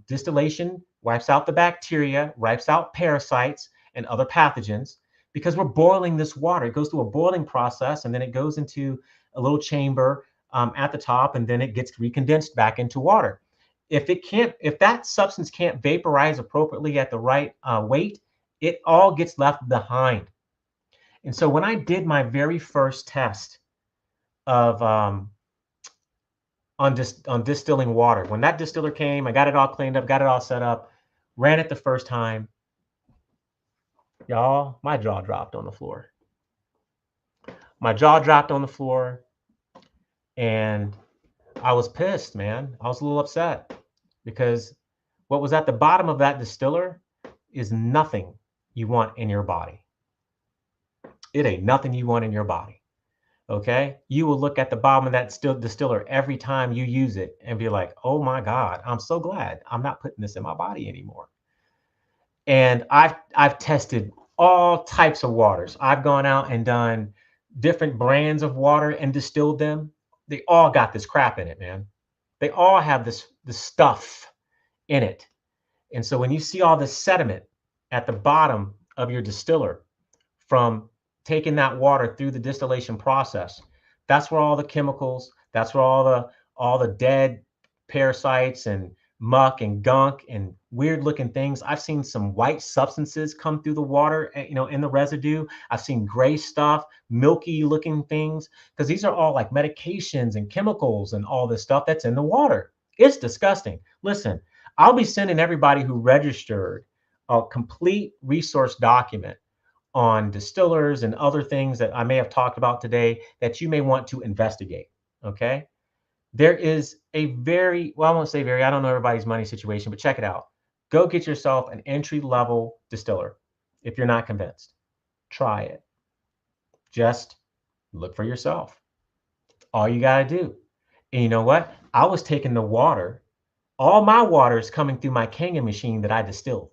Distillation wipes out the bacteria, wipes out parasites and other pathogens, because we're boiling this water. It goes through a boiling process, and then it goes into a little chamber at the top, and then it gets recondensed back into water. If that substance can't vaporize appropriately at the right weight, it all gets left behind. And so when I did my very first test of on distilling water, when that distiller came, I got it all cleaned up, got it all set up, ran it the first time, y'all, my jaw dropped on the floor. My jaw dropped on the floor, and I was pissed, man. I was a little upset because what was at the bottom of that distiller is nothing you want in your body. It ain't nothing you want in your body. Okay. You will look at the bottom of that distiller every time you use it and be like, oh my God, I'm so glad I'm not putting this in my body anymore. And I've tested all types of waters. I've gone out and done different brands of water and distilled them. They all got this crap in it, man. They all have this stuff in it. And so when you see all this sediment at the bottom of your distiller from taking that water through the distillation process, that's where all the chemicals, that's where all the dead parasites and muck and gunk and weird looking things. I've seen some white substances come through the water, in the residue. I've seen gray stuff, milky looking things, because these are all like medications and chemicals and all this stuff that's in the water. It's disgusting. Listen, I'll be sending everybody who registered a complete resource document on distillers and other things that I may have talked about today that you may want to investigate. Okay. There is a very, well, I won't say very, I don't know everybody's money situation, but check it out. Go get yourself an entry level distiller if you're not convinced. Try it. Just look for yourself. All you got to do. And you know what? I was taking the water, all my water is coming through my Kangen machine that I distill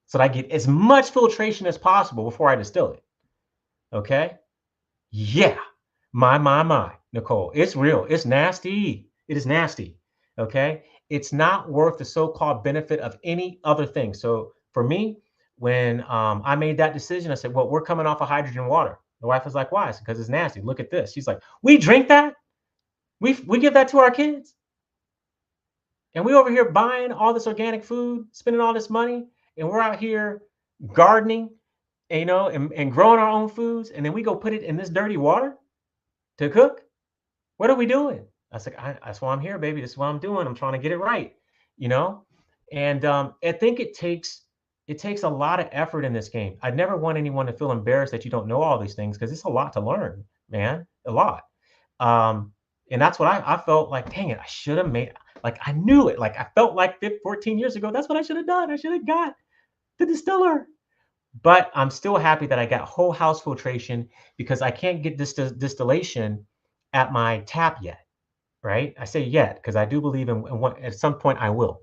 so that I get as much filtration as possible before I distill it. Okay. Yeah. My, Nicole. It's real. It's nasty. It is nasty. Okay. It's not worth the so-called benefit of any other thing. So for me, when I made that decision, I said, well, we're coming off of hydrogen water. The wife was like, why? I said, because it's nasty. Look at this. She's like, we drink that? We give that to our kids? And we over here buying all this organic food, spending all this money, and we're out here gardening, and growing our own foods, and then we go put it in this dirty water to cook? What are we doing? I was like, that's why I'm here, baby. This is what I'm doing. I'm trying to get it right, you know? And I think it takes a lot of effort in this game. I never want anyone to feel embarrassed that you don't know all these things because it's a lot to learn, man. A lot. Um, and that's what I felt like, dang it, I should have made, like, I knew it. Like, I felt like 14 years ago, that's what I should have done. I should have got the distiller. But I'm still happy that I got whole house filtration because I can't get this distillation at my tap yet, right? I say yet because I do believe in what at some point I will.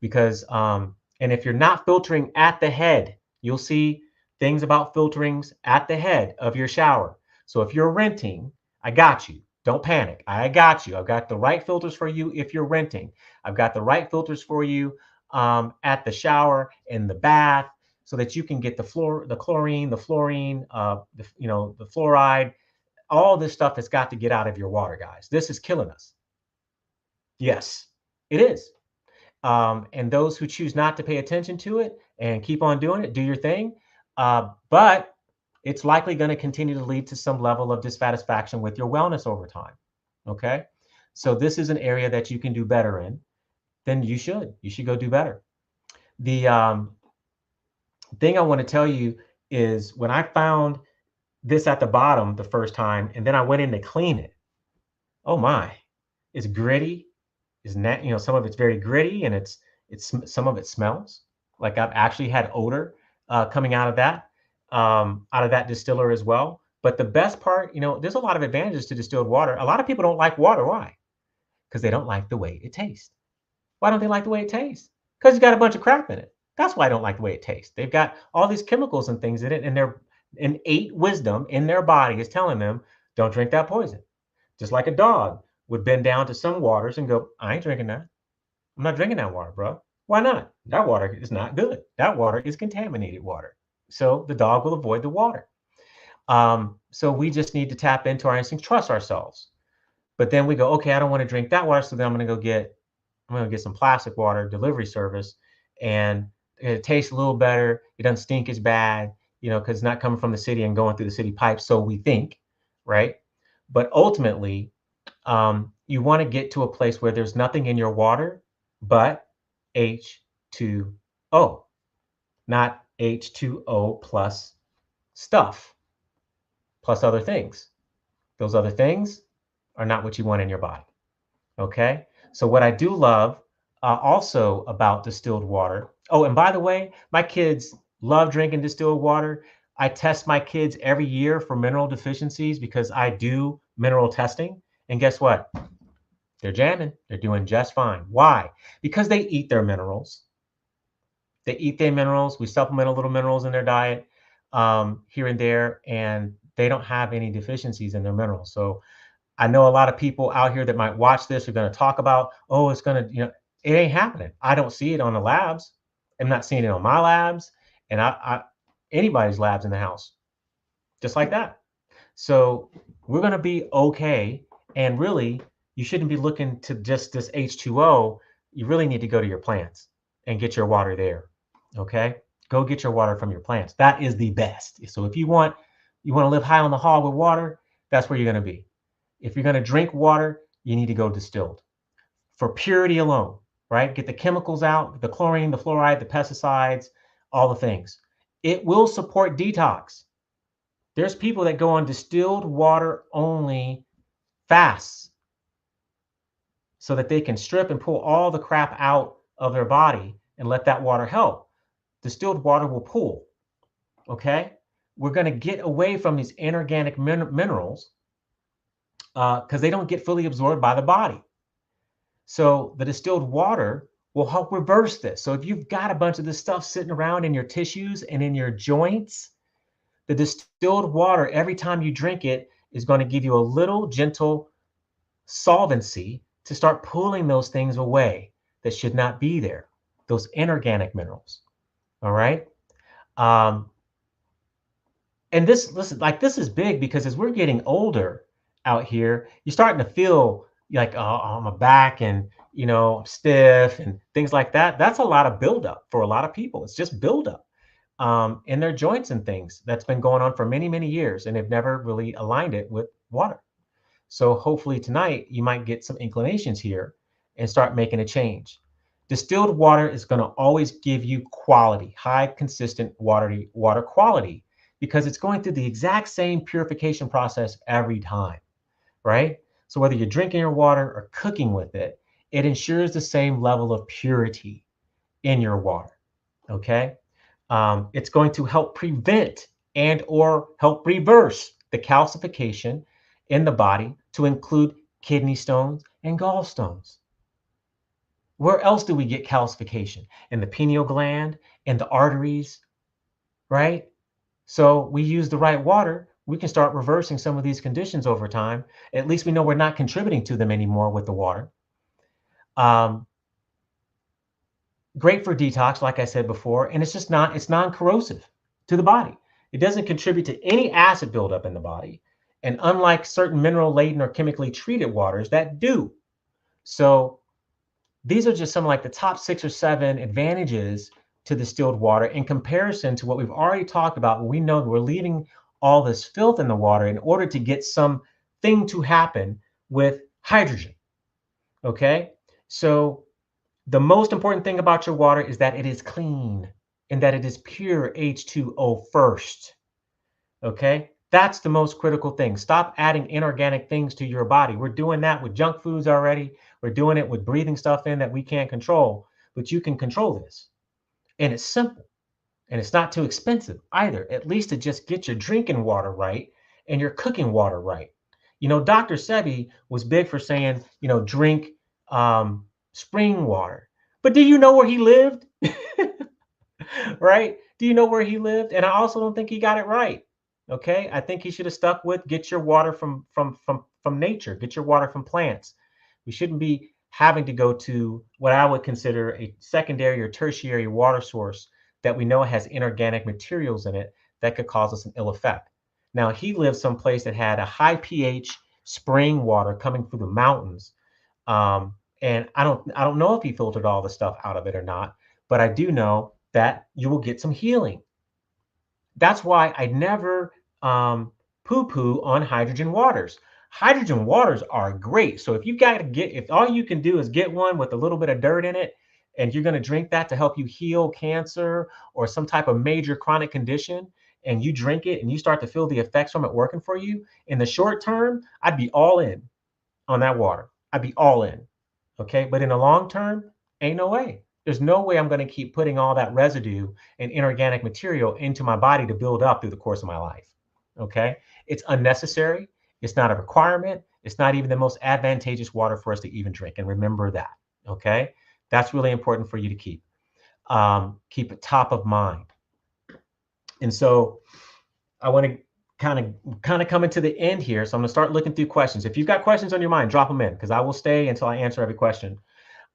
Because and if you're not filtering at the head, you'll see things about filterings at the head of your shower. So if you're renting, I got you. Don't panic. I got you. I've got the right filters for you if you're renting. I've got the right filters for you at the shower, in the bath, so that you can get the chlorine, the fluorine, the fluoride, all this stuff that's got to get out of your water, guys. This is killing us. Yes, it is. And those who choose not to pay attention to it and keep on doing it, do your thing. But it's likely going to continue to lead to some level of dissatisfaction with your wellness over time. Okay. So this is an area that you can do better in. Then you should. You should go do better. The thing I want to tell you is when I found this at the bottom the first time, and then I went in to clean it. Oh my, it's gritty. Some of it's very gritty, and it's some of it smells like I've actually had odor coming out of that distiller as well. But the best part, there's a lot of advantages to distilled water. A lot of people don't like water. Why? Because they don't like the way it tastes. Why don't they like the way it tastes? Because it's got a bunch of crap in it. That's why I don't like the way it tastes. They've got all these chemicals and things in it, and their innate wisdom in their body is telling them, don't drink that poison. Just like a dog would bend down to some waters and go, I ain't drinking that. I'm not drinking that water, bro. Why not? That water is not good. That water is contaminated water. So the dog will avoid the water. So we just need to tap into our instincts, trust ourselves. But then we go, okay, I don't want to drink that water. So then I'm gonna get some plastic water delivery service, and it tastes a little better. It doesn't stink as bad, because it's not coming from the city and going through the city pipes. So we think, right? But ultimately, you want to get to a place where there's nothing in your water but H2O, not H2O plus stuff, plus other things. Those other things are not what you want in your body. Okay. So what I do love also about distilled water. Oh, and by the way, my kids love drinking distilled water. I test my kids every year for mineral deficiencies because I do mineral testing. And guess what? They're jamming. They're doing just fine. Why? Because they eat their minerals. They eat their minerals. We supplement a little minerals in their diet here and there, and they don't have any deficiencies in their minerals. So I know a lot of people out here that might watch this are going to talk about, oh, it's going to, it ain't happening. I don't see it on the labs. I'm not seeing it on my labs, and anybody's labs in the house, just like that. So we're going to be okay. And really, you shouldn't be looking to just this H2O. you really need to go to your plants and get your water there. Okay? Go get your water from your plants. That is the best. So if you want to live high on the hog with water, that's where you're going to be. If you're going to drink water, you need to go distilled for purity alone, right? Get the chemicals out, the chlorine, the fluoride, the pesticides, all the things. It will support detox. There's people that go on distilled water only fasts so that they can strip and pull all the crap out of their body and let that water help. Distilled water will pool, okay? We're going to get away from these inorganic minerals because they don't get fully absorbed by the body. So the distilled water will help reverse this. So if you've got a bunch of this stuff sitting around in your tissues and in your joints, the distilled water, every time you drink it, is going to give you a little gentle solvency to start pulling those things away that should not be there, those inorganic minerals. All right. And listen, like this is big because as we're getting older out here, you're starting to feel like, oh, my back and, I'm stiff and things like that. That's a lot of buildup for a lot of people. It's just buildup in their joints and things that's been going on for many, many years, and they've never really aligned it with water. So hopefully tonight you might get some inclinations here and start making a change. Distilled water is going to always give you quality, high consistent water quality, because it's going through the exact same purification process every time, right? So whether you're drinking your water or cooking with it, it ensures the same level of purity in your water, okay? It's going to help prevent and or help reverse the calcification in the body to include kidney stones and gallstones. Where else do we get calcification? In the pineal gland, in the arteries, right? So we use the right water, we can start reversing some of these conditions over time. At least we know we're not contributing to them anymore with the water. Great for detox, like I said before, and it's non-corrosive to the body. It doesn't contribute to any acid buildup in the body. And unlike certain mineral-laden or chemically treated waters that do. So these are just some like the top 6 or 7 advantages to distilled water in comparison to what we've already talked about. We know that we're leaving all this filth in the water in order to get something to happen with hydrogen. Okay, so the most important thing about your water is that it is clean and that it is pure H2O first. Okay, that's the most critical thing. Stop adding inorganic things to your body. We're doing that with junk foods already. We're doing it with breathing stuff in that we can't control, but you can control this. And it's simple and it's not too expensive either, at least to just get your drinking water right and your cooking water right. Dr. Sebi was big for saying, drink spring water. But do you know where he lived? Right? Do you know where he lived? And I also don't think he got it right. Okay? I think he should have stuck with get your water from nature, get your water from plants. We shouldn't be having to go to what I would consider a secondary or tertiary water source that we know has inorganic materials in it that could cause us an ill effect. Now, he lived someplace that had a high pH spring water coming through the mountains. And I don't know if he filtered all the stuff out of it or not, but I do know that you will get some healing. That's why I never poo-poo on hydrogen waters. Hydrogen waters are great. So if all you can do is get one with a little bit of dirt in it, and you're going to drink that to help you heal cancer or some type of major chronic condition, and you drink it and you start to feel the effects from it working for you, in the short term, I'd be all in on that water. I'd be all in. Okay. But in the long term, ain't no way. There's no way I'm going to keep putting all that residue and inorganic material into my body to build up through the course of my life. Okay. It's unnecessary. It's not a requirement. It's not even the most advantageous water for us to even drink. And remember that. Okay. That's really important for you to keep. Keep it top of mind. And so I want to kind of coming to the end here. So I'm going to start looking through questions. If you've got questions on your mind, drop them in because I will stay until I answer every question.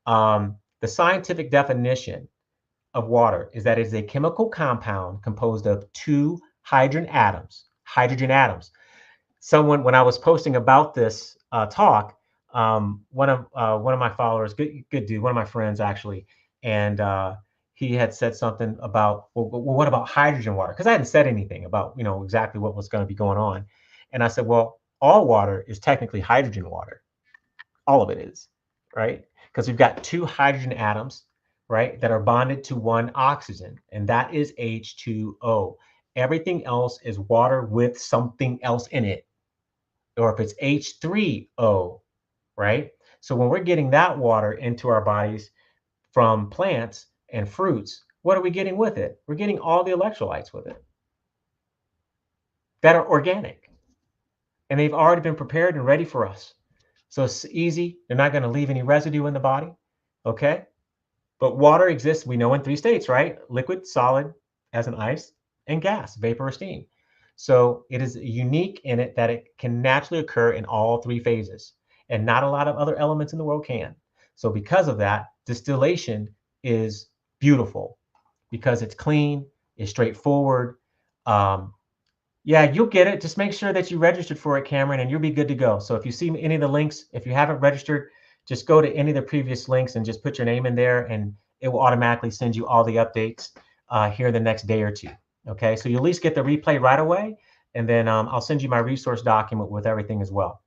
The scientific definition of water is that it is a chemical compound composed of 2 hydrogen atoms. Someone, when I was posting about this talk, One of my followers, good dude, one of my friends actually, and he had said something about, well, what about hydrogen water? Because I hadn't said anything about, exactly what was going to be going on, and I said, well, all water is technically hydrogen water. All of it is, right? Because we've got two hydrogen atoms, right, that are bonded to one oxygen, and that is H2O. Everything else is water with something else in it, or if it's H3O, right? So when we're getting that water into our bodies from plants and fruits, what are we getting with it? We're getting all the electrolytes with it that are organic, and they've already been prepared and ready for us. So it's easy. They're not going to leave any residue in the body. Okay. But water exists, we know, in three states, right? Liquid, solid, as an ice, and gas, vapor or steam. So it is unique in it that it can naturally occur in all three phases, and not a lot of other elements in the world can. So because of that, distillation is beautiful because it's clean, it's straightforward. Um, yeah, you'll get it. Just make sure that you registered for it, Cameron, and you'll be good to go. So if you see any of the links, if you haven't registered, just go to any of the previous links and just put your name in there, and it will automatically send you all the updates here the next day or two. Okay, so you at least get the replay right away, and then I'll send you my resource document with everything as well.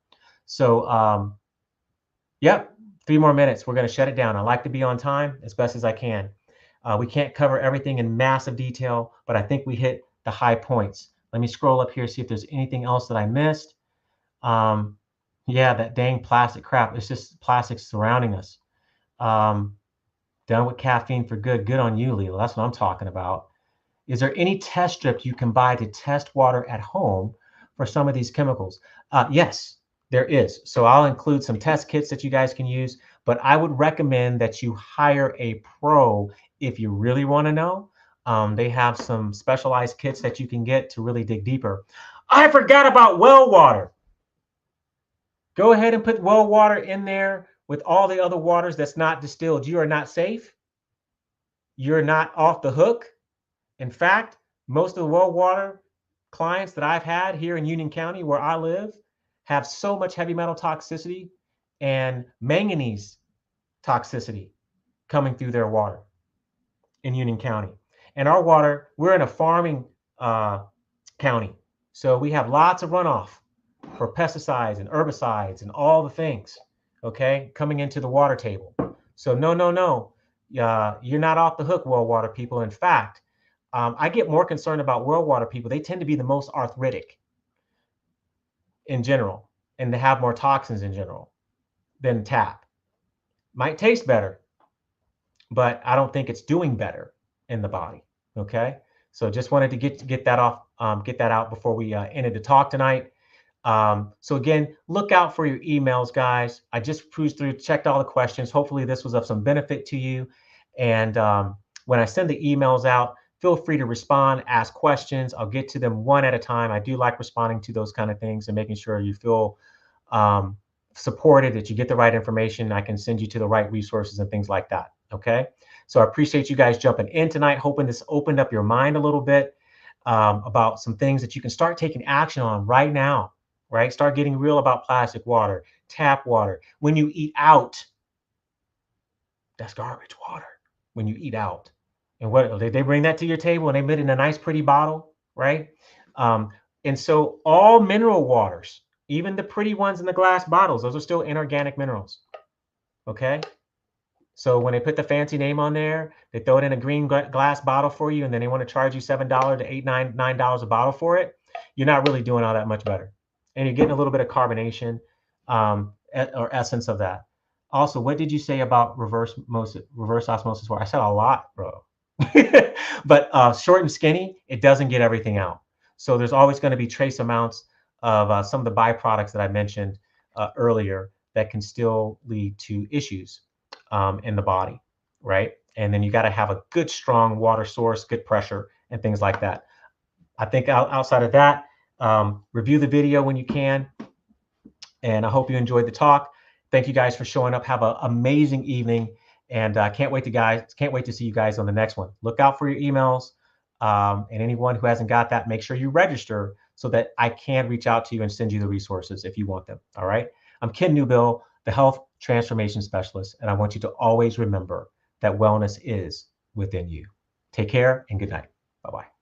So, yep, 3 more minutes. We're going to shut it down. I like to be on time as best as I can. We can't cover everything in massive detail, but I think we hit the high points. Let me scroll up here, see if there's anything else that I missed. Um, yeah, that dang plastic crap. It's just plastic surrounding us. Um, done with caffeine for good. Good on you, Leela. That's what I'm talking about. Is there any test strip you can buy to test water at home for some of these chemicals? Yes, there is. So I'll include some test kits that you guys can use, but I would recommend that you hire a pro if you really want to know. They have some specialized kits that you can get to really dig deeper. I forgot about well water. Go ahead and put well water in there with all the other waters that's not distilled. You are not safe. You're not off the hook. In fact, most of the well water clients that I've had here in Union County, where I live, have so much heavy metal toxicity and manganese toxicity coming through their water in Union County. And our water, we're in a farming county. So we have lots of runoff for pesticides and herbicides and all the things, okay, coming into the water table. So no. You're not off the hook, well water people. In fact, I get more concerned about well water people. They tend to be the most arthritic in general, and they have more toxins in general than tap. Might taste better, but I don't think it's doing better in the body. Okay, so just wanted to get that off, get that out before we ended the talk tonight. So again, look out for your emails, guys. I just cruised through, checked all the questions. Hopefully this was of some benefit to you. And when I send the emails out, feel free to respond, ask questions. I'll get to them one at a time. I do like responding to those kind of things and making sure you feel supported, that you get the right information. I can send you to the right resources and things like that. Okay. So I appreciate you guys jumping in tonight, hoping this opened up your mind a little bit about some things that you can start taking action on right now. Right? Start getting real about plastic water, tap water. When you eat out, that's garbage water. When you eat out. And what they bring that to your table and they put it in a nice, pretty bottle, right? And so all mineral waters, even the pretty ones in the glass bottles, those are still inorganic minerals. Okay. So when they put the fancy name on there, they throw it in a green glass bottle for you, and then they want to charge you $7 to $8, $9 a bottle for it. You're not really doing all that much better. And you're getting a little bit of carbonation or essence of that. Also, what did you say about reverse osmosis water? I said a lot, bro. But short and skinny, it doesn't get everything out. So there's always going to be trace amounts of some of the byproducts that I mentioned earlier that can still lead to issues in the body, right? And then you got to have a good, strong water source, good pressure, and things like that. I think outside of that, review the video when you can. And I hope you enjoyed the talk. Thank you guys for showing up. Have an amazing evening. And can't wait to see you guys on the next one. Look out for your emails. And anyone who hasn't got that, make sure you register so that I can reach out to you and send you the resources if you want them. All right. I'm Ken Newbill, the Health Transformation Specialist, and I want you to always remember that wellness is within you. Take care and good night. Bye-bye.